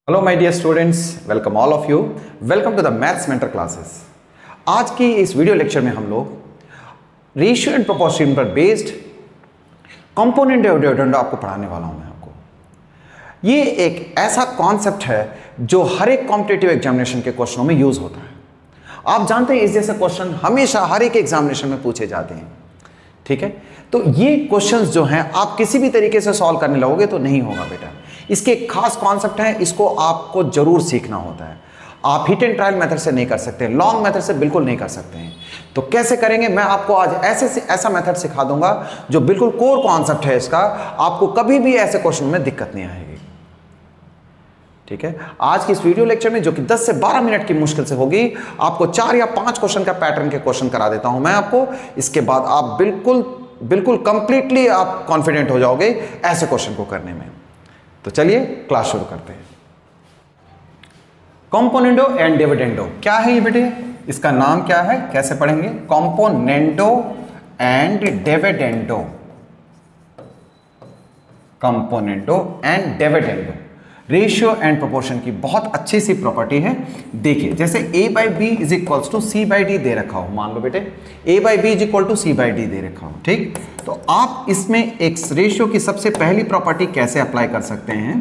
Hello my dear students, welcome all of you. Welcome to the maths mentor classes. आज की इस video lecture में हम लोग रेशियो एंड प्रोपोर्शन पर बेस्ड कंपोनेंट डिविडेंड आपको पढ़ाने वाला हूं मैं आपको। ये एक ऐसा कॉन्सेप्ट है जो हर एक कॉम्पिटिटिव एग्जामिनेशन के क्वेश्चनों में यूज होता है। आप जानते हैं इस जैसे क्वेश्चन हमेशा हर एक एग्जामिनेशन में पूछे जाते हैं, ठीक है। तो ये क्वेश्चंस जो हैं आप किसी भी तरीके से सॉल्व करने लगोगे तो नहीं होगा बेटा। इसके एक खास कॉन्सेप्ट है, इसको आपको जरूर सीखना होता है। आप हिट एंड ट्रायल मेथड से नहीं कर सकते, लॉन्ग मेथड से बिल्कुल नहीं कर सकते हैं। तो कैसे करेंगे, मैं आपको आज ऐसा मेथड सिखा दूंगा जो बिल्कुल कोर कॉन्सेप्ट है इसका। आपको कभी भी ऐसे क्वेश्चन में दिक्कत नहीं आएगी, ठीक है। आज की इस वीडियो लेक्चर में जो कि 10 से 12 मिनट की मुश्किल से होगी, आपको 4 या 5 क्वेश्चन का पैटर्न के क्वेश्चन करा देता हूं मैं आपको। इसके बाद आप बिल्कुल कंप्लीटली आप कॉन्फिडेंट हो जाओगे ऐसे क्वेश्चन को करने में। तो चलिए क्लास शुरू करते हैं। कॉम्पोनेंडो एंड डिविडेंडो क्या है ये बेटे, इसका नाम क्या है, कैसे पढ़ेंगे? Componendo and dividendo, componendo and dividendo ratio and proportion की बहुत अच्छी सी प्रॉपर्टी है। देखिए, जैसे a by B is equals to C by D दे रखा हो, मान लो बेटे a by B is equal to C by D दे रखा हो, ठीक। तो आप इसमें एक रेशियो की सबसे पहली प्रॉपर्टी कैसे अप्लाई कर सकते हैं,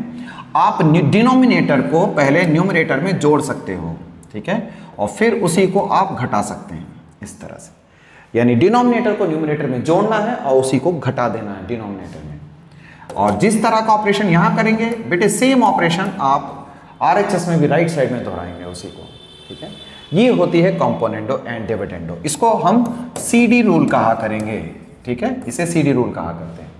आप डिनोमिनेटर को पहले न्यूमरेटर में जोड़ सकते हो, ठीक है, और फिर उसी को आप घटा सकते हैं इस तरह से। यानी डिनोमिनेटर को न्यूमरेटर में जोड़ना है और उसी को घटा देना है डिनोमिनेटर में। और जिस तरह का ऑपरेशन यहां करेंगे बेटे, सेम ऑपरेशन आप आरएचएस में भी राइट साइड में दोहराएंगे उसी को, ठीक है। ये होती है कॉम्पोनेंडो एंड डिविडेंडो। इसको हम सीडी रूल कहा करेंगे, ठीक है, इसे सीडी रूल कहा करते हैं,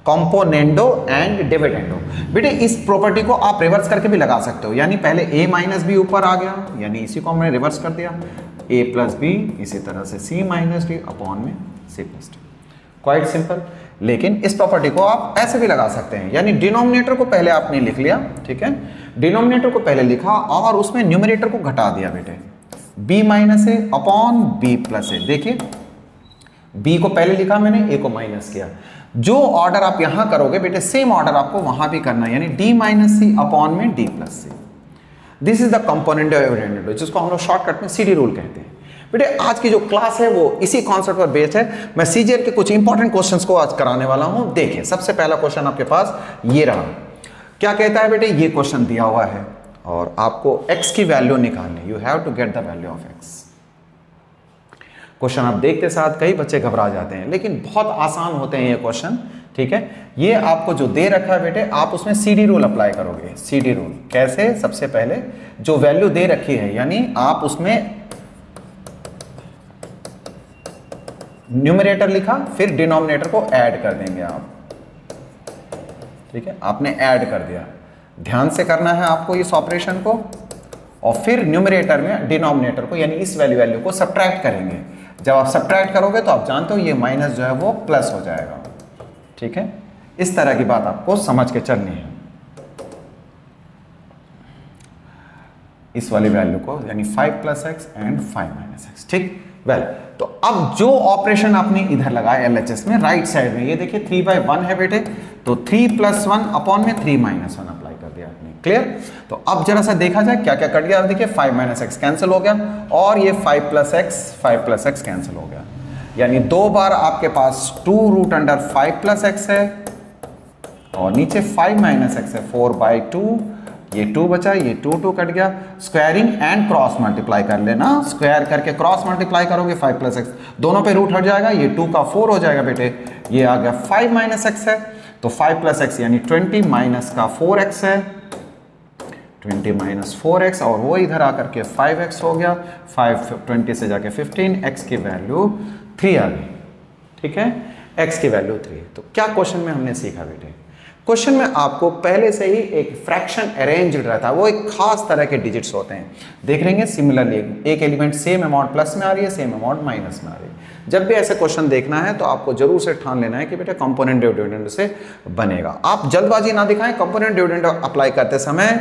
कॉम्पोनेंडो एंड डिविडेंडो। बेटे इस प्रॉपर्टी को आप रिवर्स करके भी लगा सकते हो, यानी पहले a माइनस बी ऊपर आ गया, यानी इसी को हमने रिवर्स कर दिया, a प्लस बी, इसी तरह से c माइनस डी अपॉन में c plus D. Quite simple. लेकिन इस प्रॉपर्टी को आप ऐसे भी लगा सकते हैं, यानी डिनोमिनेटर को पहले आपने लिख लिया, ठीक है, डिनोमिनेटर को पहले लिखा और उसमें न्यूमरेटर को घटा दिया बेटे, b माइनस ए अपॉन b प्लस ए। देखिए b को पहले लिखा मैंने, a को माइनस किया। जो ऑर्डर आप यहां करोगे बेटे, सेम ऑर्डर आपको वहां भी करना है, यानी d माइनस सी अपॉन में d plus c. This is the component dividendo, जिसको हम लोग शॉर्टकट में सीडी रूल कहते हैं। बेटे आज की जो क्लास है वो इसी कॉन्सेप्ट पर बेस्ड है। मैं सीजीएल के कुछ इंपॉर्टेंट क्वेश्चंस को आज कराने वाला हूं। देखिए सबसे पहला क्वेश्चन आपके पास ये रहा। क्या कहता है बेटे, ये क्वेश्चन दिया हुआ है और आपको x की वैल्यू निकालनी, you have to get the value of x। Question आप देखते साथ कई बच्चे घबरा जाते हैं, लेकिन बहुत आसान होते हैं ये क्वेश्चन, ठीक है। ये आपको जो दे रखा है बेटे, आप उसमें सीडी रूल अप्लाई करोगे। सीडी रूल कैसे? सबसे पहले जो वैल्यू दे रखी है, यानी आप उसमें न्यूमरेटर लिखा, फिर डिनोमिनेटर को ऐड कर देंगे आप, ठीक है, आपने ऐड कर दिया। ध्यान से करना है आपको इस ऑपरेशन को, और फिर न्यूमरेटर में डिनोमिनेटर को, यानी इस वैल्यू को सब्ट्रैक्ट करेंगे। जब आप सब्ट्रैक्ट करोगे तो आप जानते हो ये माइनस जो है वो प्लस हो जाएगा, ठीक है। इस तरह की बात आपको समझ के चलनी है। इस वाली वैल्यू को, यानी 5 plus x and 5 minus x, ठीक। वेल, तो अब जो ऑपरेशन आपने इधर लगाया एलएचएस में राइट साइड में, ये देखिए 3/1 है बेटे, तो 3 प्लस 1 अपॉन में 3 माइनस 1 अप्लाई कर दिया आपने। क्लियर? तो अब जरा सा देखा जाए क्या क्या कट गया। देखिए 5 माइनस एक्स कैंसिल हो गया, और ये 5 प्लस एक्स कैंसिल हो गया, यानी 2 बार आपके पास 2√5 प्लस एक्स है, और नीचे 5 माइनस एक्स है 4/2। ये 2 बचा, ये 2 कट गया। स्क्वायरिंग एंड क्रॉस मल्टीप्लाई कर लेना, स्क्वायर करके क्रॉस मल्टीप्लाई करोगे 5 प्लस एक्स, दोनों पे रूट हट जाएगा, ये 2 का 4 हो जाएगा बेटे। ये आ गया 5 माइनस एक्स है, तो 5 प्लस एक्स यानी 20 माइनस का 4x है, 20 माइनस 4x, और वो इधर आकर के 5x हो गया। 20 से जाके 15, x की वैल्यू 3 आ गई, ठीक है, x की वैल्यू 3। तो क्या क्वेश्चन में हमने सीखा बेटे? क्वेश्चन में आपको पहले से ही एक फ्रैक्शन अरेंज रहता है, वो एक खास तरह के डिजिट्स होते हैं। देख रहेंगे सिमिलरली एक एलिमेंट सेम अमाउंट प्लस में आ रही है, सेम अमाउंट माइनस में आ रही है। जब भी ऐसे क्वेश्चन देखना है तो आपको जरूर से ठान लेना है कि बेटा कंपोनेंट डिविडेंड से बनेगा। आप जल्दबाजी ना दिखाएं, कंपोनेंट डिविडेंड अप्लाई करते समय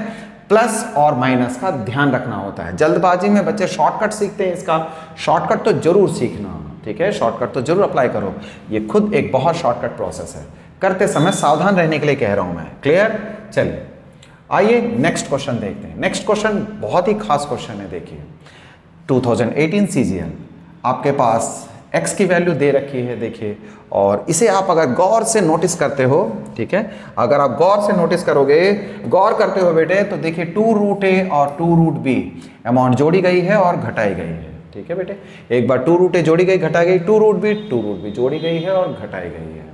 प्लस और माइनस का ध्यान रखना होता है। जल्दबाजी में बच्चे शॉर्टकट सीखते हैं, इसका शॉर्टकट तो जरूर सीखना, ठीक है, शॉर्टकट तो जरूर अप्लाई करो। ये खुद एक बहुत शॉर्टकट प्रोसेस है, करते समय सावधान रहने के लिए कह रहा हूं मैं। क्लियर? चलिए आइए नेक्स्ट क्वेश्चन देखते हैं। नेक्स्ट क्वेश्चन बहुत ही खास क्वेश्चन है। देखिए 2018 CGL आपके पास x की वैल्यू दे रखी है, देखिए, और इसे आप अगर गौर से नोटिस करते हो, ठीक है, अगर आप गौर से नोटिस करोगे, गौर करते हो बेटे, तो देखिए 2√a और 2√b अमाउंट जोड़ी गई है और घटाई गई है। ठीक है बेटे, एक बार 2√a जोड़ी गई घटाई गई, 2√b जोड़ी गई है और घटाई गई है,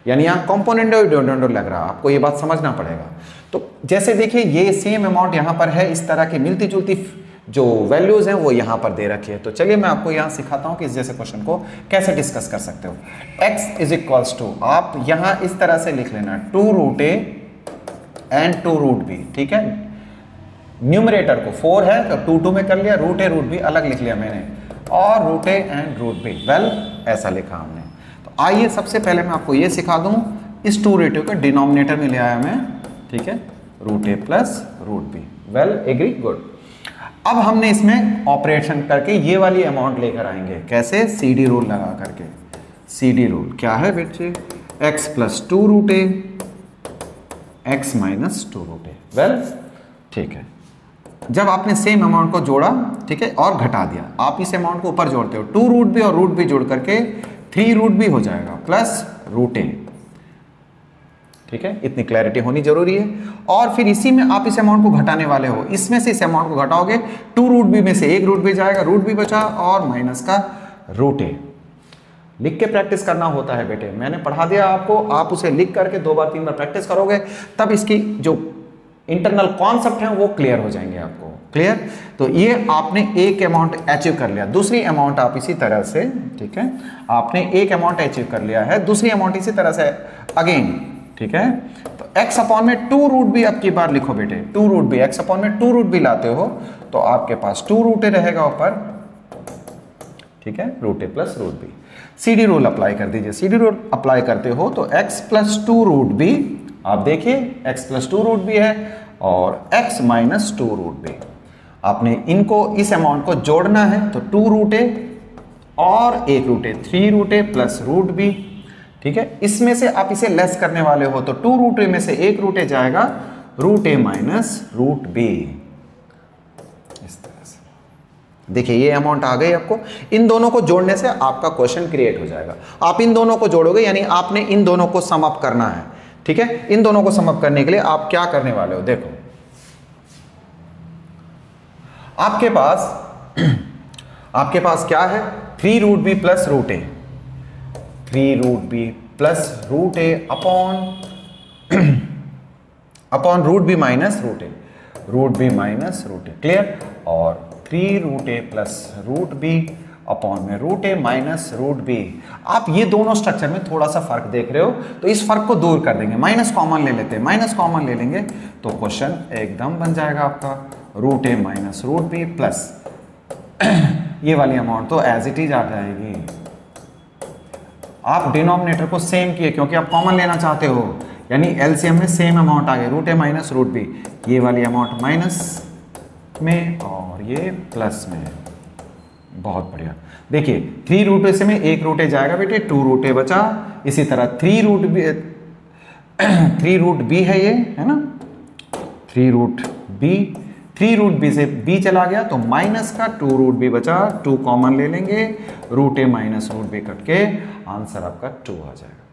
यानी यहाँ कॉम्पोनेंट लग रहा है, आपको ये बात समझना पड़ेगा। तो जैसे देखिए ये सेम अमाउंट यहाँ पर है, इस तरह की मिलती जुलती जो वैल्यूज हैं वो यहाँ पर दे रखी है। तो चलिए मैं आपको यहाँ सिखाता हूँ कि इस जैसे क्वेश्चन को कैसे डिस्कस कर सकते हो। x इज इक्वल्स टू, आप यहाँ इस तरह से लिख लेना 2√a एंड 2√b, ठीक है। न्यूमरेटर को 4 है तो 2 में कर लिया, √a√b अलग लिख लिया मैंने, और √a एंड √b, वेल ऐसा लिखा हमने। तो आइए सबसे पहले मैं आपको ये सिखा दूँ, इस 2 को डिनोमिनेटर में ले आया मैं, ठीक है, √a plus √b, well agree, good. अब हमने इसमें ऑपरेशन करके ये वाली अमाउंट लेकर आएंगे, कैसे, CD रूल लगा करके। CD रूल क्या है बेटे, x plus 2√a x minus 2√a, well ठीक है। जब आपने सेम अमाउंट को जोड़ा, ठीक है, और घटा दिया, आप इस अमाउंट को ऊपर जोड़ते हो, 2√b और √b जोड़ करके 3√b हो जाएगा प्लस √a, ठीक है, इतनी क्लैरिटी होनी जरूरी है। और फिर इसी में आप इस अमाउंट को घटाने वाले हो, इसमें से इस अमाउंट को घटाओगे, 2√b में से एक √b जाएगा, √b बचा और माइनस का √a। लिख के प्रैक्टिस करना होता है बेटे, मैंने पढ़ा दिया आपको, आप उसे लिख करके 2 बार 3 बार प्रैक्टिस करोगे, तब इसकी जो इंटरनल कॉन्सेप्ट है वो क्लियर हो जाएंगे आपको, क्लियर। तो ये आपने एक अमाउंट अचीव कर लिया, दूसरी अमाउंट आप इसी तरह से, ठीक है, आपने एक अमाउंट अचीव कर लिया है, दूसरी अमाउंट इसी तरह से अगेन, ठीक है। तो x अपॉन में 2√b अब की बार लिखो बेटे, 2√b, x अपॉन में 2√b लाते हो तो आपके पास 2√a रहेगा ऊपर, ठीक है, √a plus √b। CD rule apply कर दीजिए, CD रूल अप्लाई करते हो तो x प्लस 2√b, आप देखिए x प्लस 2√b है और x माइनस 2√b, आपने इनको इस अमाउंट को जोड़ना है, तो 2√a और एक √a, 3√a प्लस √b, ठीक है। इसमें से आप इसे लेस करने वाले हो तो 2√a में से एक √a जाएगा, √a माइनस √b, इस तरह से। देखिए ये अमाउंट आ गई आपको, इन दोनों को जोड़ने से आपका क्वेश्चन क्रिएट हो जाएगा। आप इन दोनों को जोड़ोगे, यानी आपने इन दोनों को सम अप करना है, ठीक है। इन दोनों को सम अप करने के लिए आप क्या करने वाले हो, देखो आपके पास क्या है, 3√b plus √a, 3√b plus √a upon √b minus √a, √b minus √a, clear. और 3√a प्लस √b अपॉन में √a माइनस √b। आप ये दोनों स्ट्रक्चर में थोड़ा सा फर्क देख रहे हो, तो इस फर्क को दूर कर देंगे, माइनस कॉमन ले लेते हैं, माइनस कॉमन ले लेंगे तो क्वेश्चन एकदम बन जाएगा आपका, √a माइनस √b प्लस ये वाली अमाउंट तो एज इट इज आ जाएगी। आप डिनोमिनेटर को सेम किए क्योंकि आप कॉमन लेना चाहते हो, यानी एलसीएम में सेम अमाउंट आ गया, √a माइनस √b, ये वाली अमाउंट माइनस में और ये प्लस में, बहुत बढ़िया। देखिए 3√a से में एक √a जाएगा बेटे, 2√a बचा, इसी तरह 3√b है ये, है ना, 3√b से b चला गया तो माइनस का 2√b बचा, 2 कॉमन ले लेंगे, √a माइनस √b कट के आंसर आपका 2 आ जाएगा।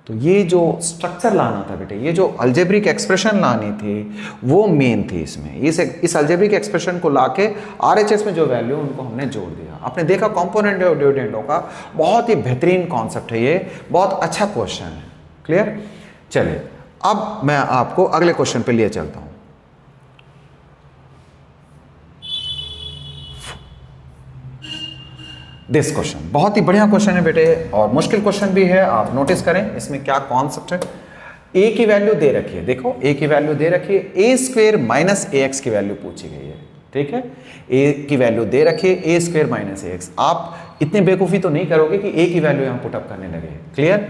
तो ये जो स्ट्रक्चर लाना था बेटे, ये जो अलजेब्रिक एक्सप्रेशन लानी थी वो मेन थी इसमें। इस अलजेब्रिक एक्सप्रेशन को लाके RHS में जो वैल्यू उनको हमने जोड़ दिया। आपने देखा कंपोनेंट और डिविडेंडों का बहुत ही बेहतरीन कॉन्सेप्ट है, ये बहुत अच्छा क्वेश्चन है, क्लियर। चलिए अब मैं आपको अगले क्वेश्चन पे लिए चलता हूं। दिस क्वेश्चन बहुत ही बढ़िया क्वेश्चन है बेटे और मुश्किल क्वेश्चन भी है, आप नोटिस करें इसमें क्या कॉन्सेप्ट है। a की वैल्यू दे रखी है, देखो a की वैल्यू दे रखी है, a² माइनस ax की वैल्यू पूछी गई है, ठीक है। a की वैल्यू दे रखी है, a² माइनस ax। आप इतनी बेवकूफ़ी तो नहीं करोगे कि a की वैल्यू यहाँ पुटअप करने लगे, क्लियर।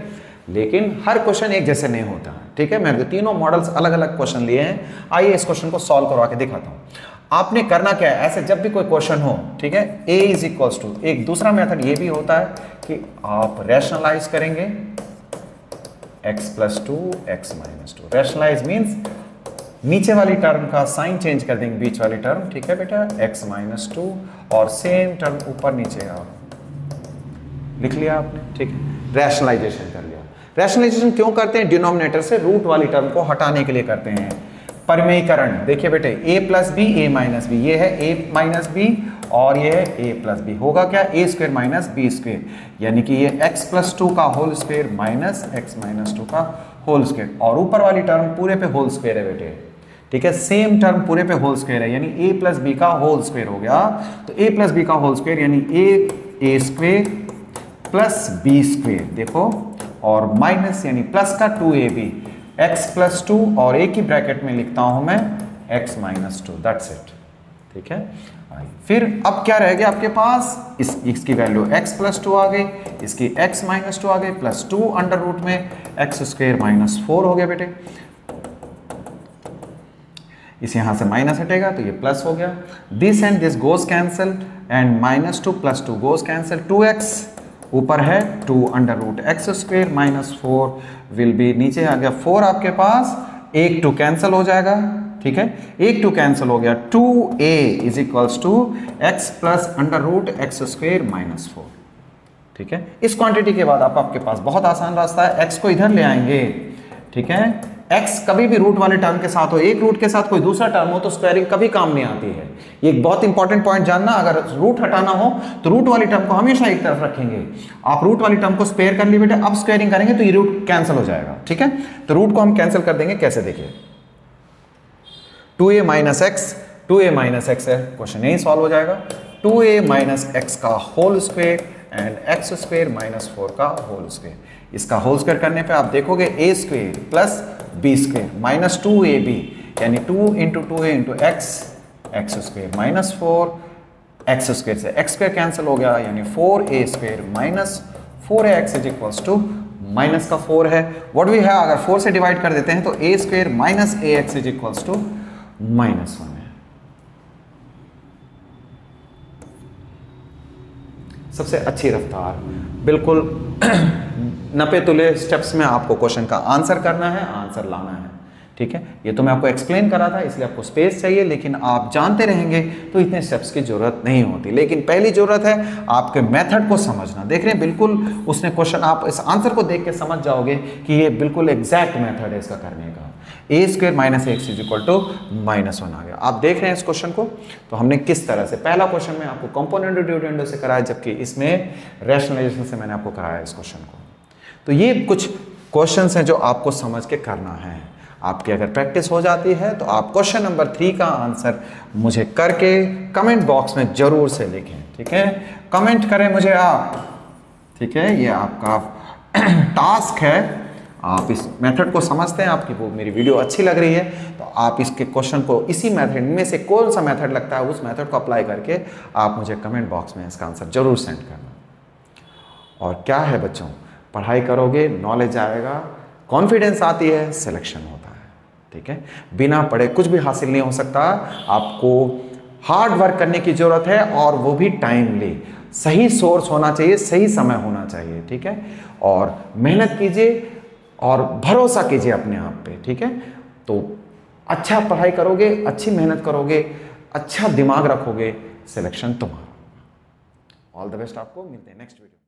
लेकिन हर क्वेश्चन एक जैसे नहीं होता, ठीक है। मैंने तीनों मॉडल्स अलग अलग क्वेश्चन लिए हैं, आइए इस क्वेश्चन को सॉल्व करवा के दिखाता हूँ। आपने करना क्या है, ऐसे जब भी कोई क्वेश्चन हो, ठीक है, a इज इक्वल्स टू, एक दूसरा मेथड ये भी होता है कि आप रैशनलाइज करेंगे x plus 2 x minus 2। Rationalise means नीचे वाली टर्म का साइन चेंज कर देंगे, बीच वाली टर्म, ठीक है बेटा, x माइनस 2, और सेम टर्म ऊपर नीचे आप लिख लिया आपने, ठीक है, रैशनलाइजेशन कर लिया। रैशनलाइजेशन क्यों करते हैं? डिनोमिनेटर से रूट वाली टर्म को हटाने के लिए करते हैं। परिमेयीकरण देखिए बेटे, a plus b a minus b, ये है a माइनस बी और ये है a प्लस बी, होगा क्या, a square minus b square, यानी कि ये x प्लस 2 का whole square minus x minus 2 का होल स्क्वायर, और ऊपर वाली टर्म पूरे पे होल स्क्वायर है बेटे, ठीक है, सेम टर्म पूरे पे होल स्क्वायर है, यानी a प्लस बी का होल स्क्वायर हो गया। तो a प्लस बी का होल स्क्वायर यानी a square plus b square, देखो, और माइनस यानी प्लस का 2ab, x प्लस 2 और एक ही ब्रैकेट में लिखता हूं मैं x माइनस 2, दैट्स इट, ठीक है। फिर अब क्या रह गया आपके पास, इसकी वैल्यू x प्लस 2 आ गई, इसकी x माइनस 2 आ गई, प्लस 2 अंडर रूट में x स्क्वायर माइनस 4 हो गया बेटे, इस यहां से माइनस हटेगा तो ये प्लस हो गया, this and this goes cancel and minus 2 plus 2 goes cancel, 2x ऊपर है 2 under root x square minus 4 will be, नीचे आ गया 4 आपके पास, 1 2 कैंसिल हो जाएगा, ठीक है, 1 2 कैंसिल हो गया, 2a is equals to x plus under root x square minus 4, ठीक है। इस क्वांटिटी के बाद आपके पास बहुत आसान रास्ता है, x को इधर ले आएंगे, ठीक है, x कभी भी रूट वाले टर्म के साथ हो, एक रूट के साथ कोई दूसरा टर्म हो तो स्क्वायरिंग कभी काम नहीं आती है, ये एक बहुत इंपॉर्टेंट पॉइंट जानना, अगर रूट हटाना हो तो रूट वाली टर्म को हमेशा एक तरफ रखेंगे, आप रूट वाली टर्म को स्पेयर कर लिए बेटे, अब स्क्वायरिंग करेंगे तो ये रूट कैंसिल हो जाएगा, ठीक है। तो रूट को हम कैंसिल कर देंगे, कैसे देखिए, 2a minus x, 2a minus x है, क्वेश्चन यही सॉल्व हो जाएगा, 2a माइनस एक्स का whole square and x square minus 4 का होल स्क्वायर, इसका होल स्क्वायर करने पे आप देखोगे a square plus b square minus 2ab, यानी 2 into 2a into x, x square minus 4, x square से एक्स स्क्वायर कैंसिल हो गया, यानी 4a square minus 4ax is equals to, minus का 4 है, व्हाट वी है, अगर 4 से डिवाइड कर देते हैं तो a square minus ax is equals to minus 1 है। सबसे अच्छी रफ्तार, बिल्कुल नपे तुले स्टेप्स में आपको क्वेश्चन का आंसर करना है, आंसर लाना है, ठीक है। ये तो मैं आपको एक्सप्लेन करा था, इसलिए आपको स्पेस चाहिए, लेकिन आप जानते रहेंगे तो इतने स्टेप्स की जरूरत नहीं होती, लेकिन पहली जरूरत है आपके मेथड को समझना। देख रहे हैं, बिल्कुल उसने क्वेश्चन, आप इस आंसर को देख के समझ जाओगे कि ये बिल्कुल एग्जैक्ट मेथड है इसका करने का, a square minus x is equal to minus 1 आ गया। आप देख रहे हैं इस क्वेश्चन को, तो हमने किस तरह से, पहला क्वेश्चन में आपको कंपोनेंट डिविडेंड से कराया, जबकि इसमें रैशनलाइजेशन से मैंने आपको कराया इस क्वेश्चन को। तो ये कुछ क्वेश्चंस हैं जो आपको समझ के करना है, आपकी अगर प्रैक्टिस हो जाती है तो आप क्वेश्चन नंबर 3 का आंसर मुझे करके कमेंट बॉक्स में जरूर से लिखें, ठीक है, कमेंट करें मुझे आप, ठीक है, ये आपका टास्क है, आप इस मेथड को समझते हैं, आपकी वो मेरी वीडियो अच्छी लग रही है तो आप इसके क्वेश्चन को इसी मेथड में से कौन सा मेथड लगता है उस मेथड को अप्लाई करके आप मुझे कमेंट बॉक्स में इसका आंसर जरूर सेंड करना। और क्या है बच्चों, पढ़ाई करोगे नॉलेज आएगा, कॉन्फिडेंस आती है, सिलेक्शन होता है, ठीक है। बिना पढ़े कुछ भी हासिल नहीं हो सकता, आपको हार्ड वर्क करने की जरूरत है, और वो भी टाइमली, सही सोर्स होना चाहिए, सही समय होना चाहिए, ठीक है। और मेहनत कीजिए और भरोसा कीजिए अपने आप पे, ठीक है। तो अच्छा पढ़ाई करोगे, अच्छी मेहनत करोगे, अच्छा दिमाग रखोगे, सिलेक्शन तुम्हारा। ऑल द बेस्ट, आपको मिलते हैं नेक्स्ट वीडियो।